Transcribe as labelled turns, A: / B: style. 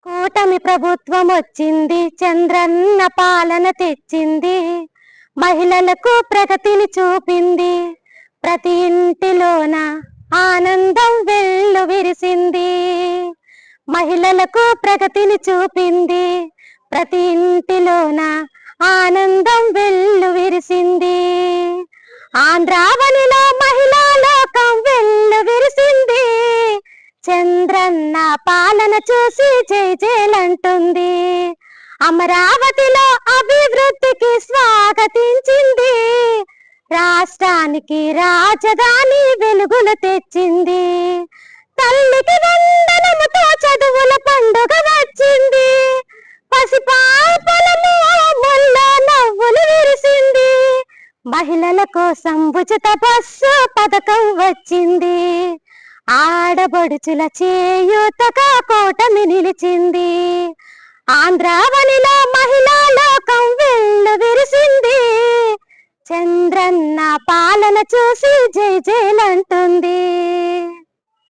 A: కూటమి ప్రభుత్వం వచ్చింది, చంద్రన్న పాలన తెచ్చింది, మహిళలకు ప్రగతిని చూపింది, ప్రతి ఇంటిలోన ఆనందం వెల్లు విరిసింది. మహిళలకు ప్రగతిని చూపింది, ప్రతి ఇంటిలోన ఆనందం వెల్లు విరిసింది. ఆంధ్రావనిలో మహిళా లోకం వెల్లు విరిసింది, చంద్రన్న పాలన చూసి జై జైలంటుంది. అమరావతిలో అభివృద్ధికి స్వాగతించింది, రాష్ట్రానికి రాజధాని వెలుగులు తెచ్చింది. తల్లికి వందనముతో చదువుల పండుగ వచ్చింది, పసిపాపలము ముల్లో నవ్వులు విరిసింది. మహిళల కోసం ఉచిత బస్సు పథకం వచ్చింది, ఆడబడుచుల చేయూతగా కూటమి నిలిచింది. ఆంధ్రావనిలో మహిళా లోకం వెల్లు విరిసింది, చంద్రన్న పాలన చూసి జై జైలంటుంది.